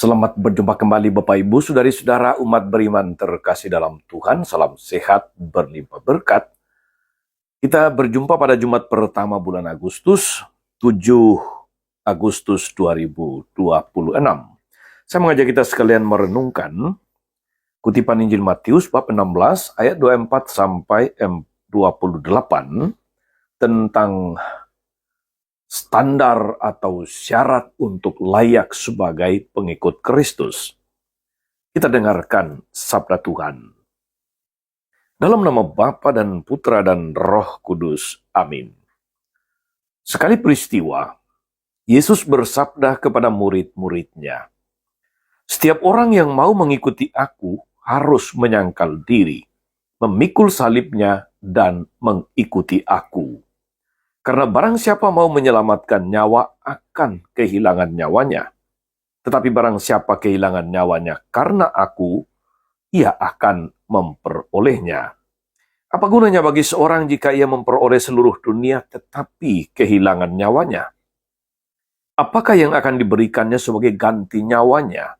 Selamat berjumpa kembali Bapak Ibu, Saudari-saudara umat beriman terkasih dalam Tuhan. Salam sehat, berlimpah berkat. Kita berjumpa pada Jumat pertama bulan Agustus, 7 Agustus 2026. Saya mengajak kita sekalian merenungkan kutipan Injil Matius bab 16 ayat 24 sampai 28 tentang standar atau syarat untuk layak sebagai pengikut Kristus. Kita dengarkan sabda Tuhan. Dalam nama Bapa dan Putra dan Roh Kudus. Amin. Sekali peristiwa, Yesus bersabda kepada murid-muridnya, "Setiap orang yang mau mengikuti aku harus menyangkal diri, memikul salibnya dan mengikuti aku. Karena barang siapa mau menyelamatkan nyawa akan kehilangan nyawanya. Tetapi barang siapa kehilangan nyawanya karena aku, ia akan memperolehnya. Apa gunanya bagi seorang jika ia memperoleh seluruh dunia tetapi kehilangan nyawanya? Apakah yang akan diberikannya sebagai ganti nyawanya?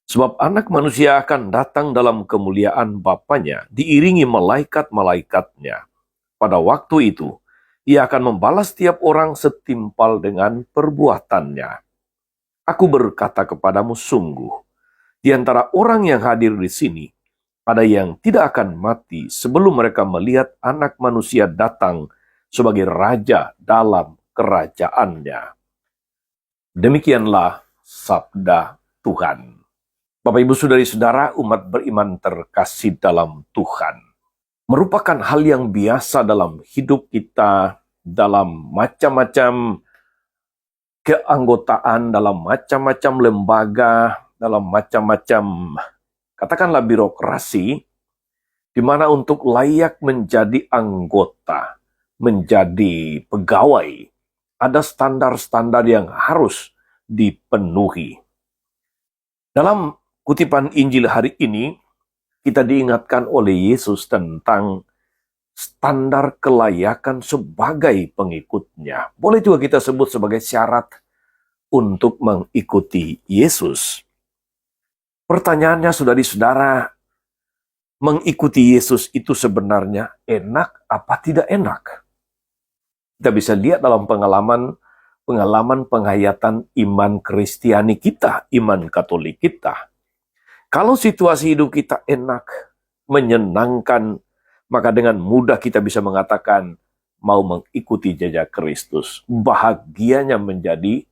Sebab anak manusia akan datang dalam kemuliaan Bapanya, diiringi malaikat-malaikatnya. Pada waktu itu, ia akan membalas tiap orang setimpal dengan perbuatannya. Aku berkata kepadamu sungguh, di antara orang yang hadir di sini, ada yang tidak akan mati sebelum mereka melihat Anak Manusia datang sebagai Raja dalam kerajaannya." Demikianlah sabda Tuhan. Bapak Ibu Saudari-saudara umat beriman terkasih dalam Tuhan. Merupakan hal yang biasa dalam hidup kita, dalam macam-macam keanggotaan, dalam macam-macam lembaga, dalam macam-macam, katakanlah birokrasi, di mana untuk layak menjadi anggota, menjadi pegawai, ada standar-standar yang harus dipenuhi. Dalam kutipan Injil hari ini, kita diingatkan oleh Yesus tentang standar kelayakan sebagai pengikutnya. Boleh juga kita sebut sebagai syarat untuk mengikuti Yesus. Pertanyaannya, saudari-saudara, mengikuti Yesus itu sebenarnya enak apa tidak enak? Kita bisa lihat dalam pengalaman penghayatan iman Kristiani kita, iman Katolik kita. Kalau situasi hidup kita enak, menyenangkan, maka dengan mudah kita bisa mengatakan mau mengikuti jejak Kristus. Bahagianya menjadi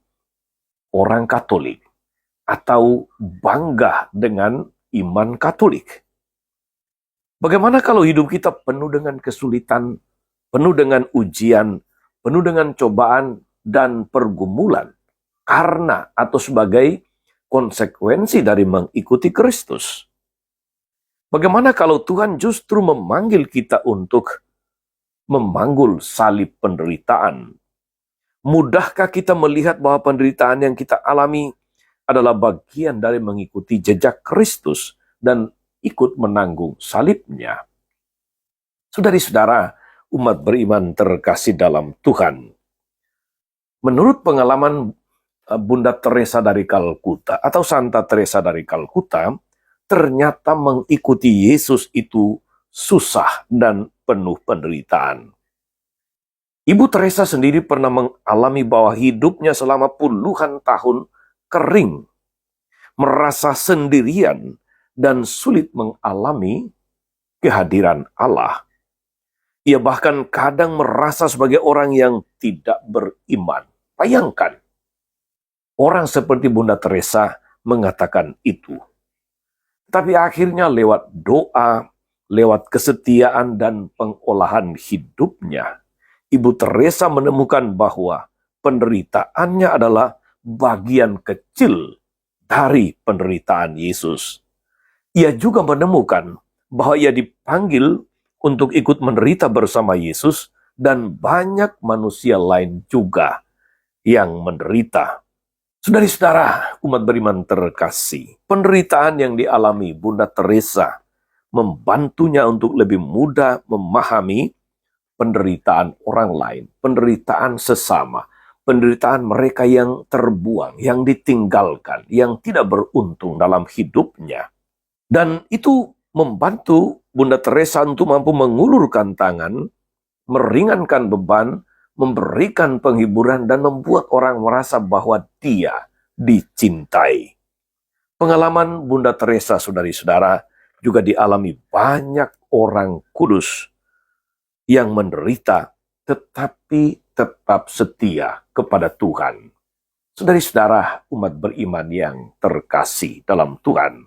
orang Katolik atau bangga dengan iman Katolik. Bagaimana kalau hidup kita penuh dengan kesulitan, penuh dengan ujian, penuh dengan cobaan dan pergumulan karena atau sebagai konsekuensi dari mengikuti Kristus? Bagaimana kalau Tuhan justru memanggil kita untuk memanggul salib penderitaan? Mudahkah kita melihat bahwa penderitaan yang kita alami adalah bagian dari mengikuti jejak Kristus dan ikut menanggung salibnya? Saudari-saudara, umat beriman terkasih dalam Tuhan. Menurut pengalaman Bunda Teresa dari Kalkuta atau Santa Teresa dari Kalkuta, ternyata mengikuti Yesus itu susah dan penuh penderitaan. Ibu Teresa sendiri pernah mengalami bahwa hidupnya selama puluhan tahun kering, merasa sendirian, dan sulit mengalami kehadiran Allah. Ia bahkan kadang merasa sebagai orang yang tidak beriman. Bayangkan, orang seperti Bunda Teresa mengatakan itu. Tapi akhirnya lewat doa, lewat kesetiaan dan pengolahan hidupnya, Ibu Teresa menemukan bahwa penderitaannya adalah bagian kecil dari penderitaan Yesus. Ia juga menemukan bahwa ia dipanggil untuk ikut menderita bersama Yesus dan banyak manusia lain juga yang menderita. Saudari-saudara, umat beriman terkasih, penderitaan yang dialami Bunda Teresa membantunya untuk lebih mudah memahami penderitaan orang lain, penderitaan sesama, penderitaan mereka yang terbuang, yang ditinggalkan, yang tidak beruntung dalam hidupnya. Dan itu membantu Bunda Teresa untuk mampu mengulurkan tangan, meringankan beban, memberikan penghiburan, dan membuat orang merasa bahwa dia dicintai. Pengalaman Bunda Teresa, saudari-saudara, juga dialami banyak orang kudus yang menderita tetapi tetap setia kepada Tuhan. Saudari-saudara umat beriman yang terkasih dalam Tuhan.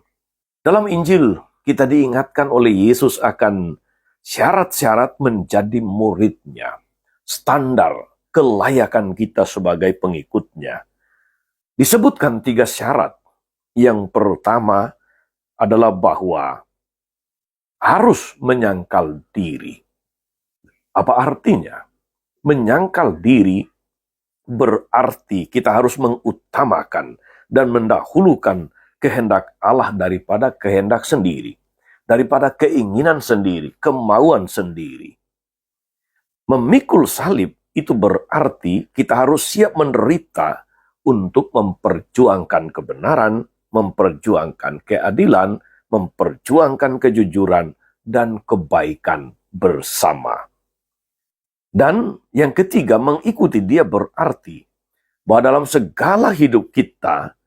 Dalam Injil, kita diingatkan oleh Yesus akan syarat-syarat menjadi muridnya. Standar kelayakan kita sebagai pengikutnya. Disebutkan 3 syarat. Yang pertama adalah bahwa harus menyangkal diri. Apa artinya? Menyangkal diri berarti kita harus mengutamakan dan mendahulukan kehendak Allah daripada kehendak sendiri, daripada keinginan sendiri, kemauan sendiri. Memikul salib itu berarti kita harus siap menderita untuk memperjuangkan kebenaran, memperjuangkan keadilan, memperjuangkan kejujuran, dan kebaikan bersama. Dan yang ketiga, mengikuti dia berarti bahwa dalam segala hidup kita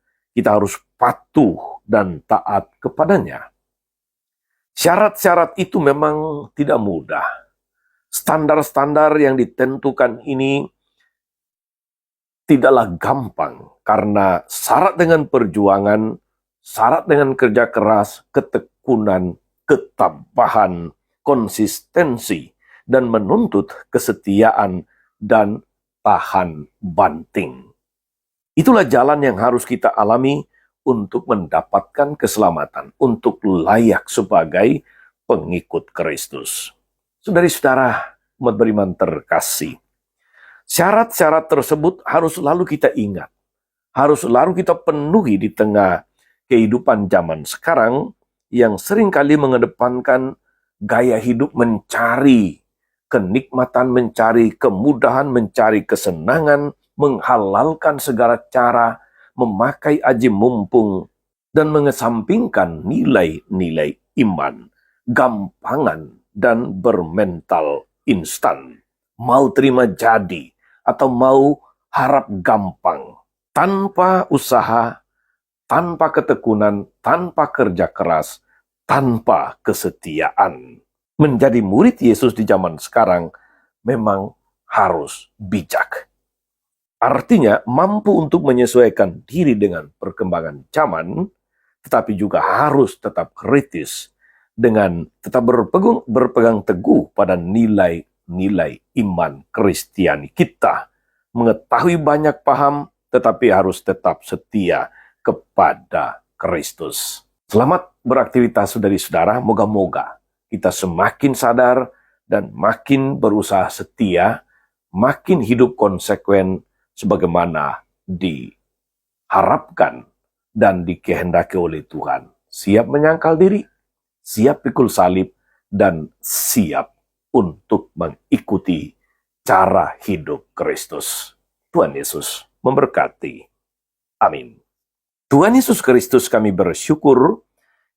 harus patuh dan taat kepadanya. Syarat-syarat itu memang tidak mudah. Standar-standar yang ditentukan ini tidaklah gampang, karena syarat dengan perjuangan, syarat dengan kerja keras, ketekunan, ketabahan, konsistensi, dan menuntut kesetiaan dan tahan banting. Itulah jalan yang harus kita alami untuk mendapatkan keselamatan, untuk layak sebagai pengikut Kristus. Saudari-saudara umat beriman terkasih, syarat-syarat tersebut harus selalu kita ingat, harus selalu kita penuhi di tengah kehidupan zaman sekarang yang seringkali mengedepankan gaya hidup mencari kenikmatan, mencari kemudahan, mencari kesenangan, menghalalkan segala cara, memakai aji mumpung, dan mengesampingkan nilai-nilai iman, gampangan, dan bermental instan. Mau terima jadi, atau mau harap gampang, tanpa usaha, tanpa ketekunan, tanpa kerja keras, tanpa kesetiaan. Menjadi murid Yesus di zaman sekarang memang harus bijak. Artinya mampu untuk menyesuaikan diri dengan perkembangan zaman, tetapi juga harus tetap kritis dengan tetap berpegang teguh pada nilai-nilai iman Kristiani kita. Mengetahui banyak paham, tetapi harus tetap setia kepada Kristus. Selamat beraktivitas saudari-saudara, moga-moga kita semakin sadar dan makin berusaha setia, makin hidup konsekuen sebagaimana diharapkan dan dikehendaki oleh Tuhan. Siap menyangkal diri, siap pikul salib, dan siap untuk mengikuti cara hidup Kristus. Tuhan Yesus memberkati. Amin. Tuhan Yesus Kristus, kami bersyukur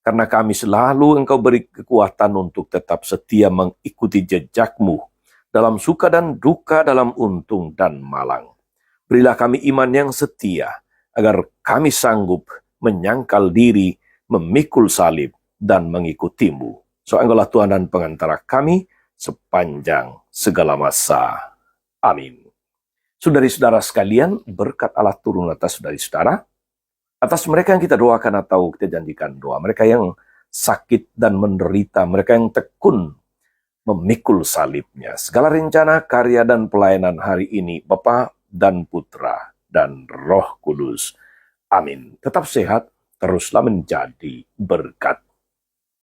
karena kami selalu Engkau beri kekuatan untuk tetap setia mengikuti jejak-Mu dalam suka dan duka, dalam untung dan malang. Berilah kami iman yang setia, agar kami sanggup menyangkal diri, memikul salib, dan mengikuti-Mu. So Engkaulah Tuhan dan pengantara kami sepanjang segala masa. Amin. Saudari-saudara sekalian, berkat Allah turun atas saudari-saudara, atas mereka yang kita doakan atau kita janjikan doa, mereka yang sakit dan menderita, mereka yang tekun memikul salibnya. Segala rencana, karya, dan pelayanan hari ini, Bapa dan Putra dan Roh Kudus. Amin. Tetap sehat, teruslah menjadi berkat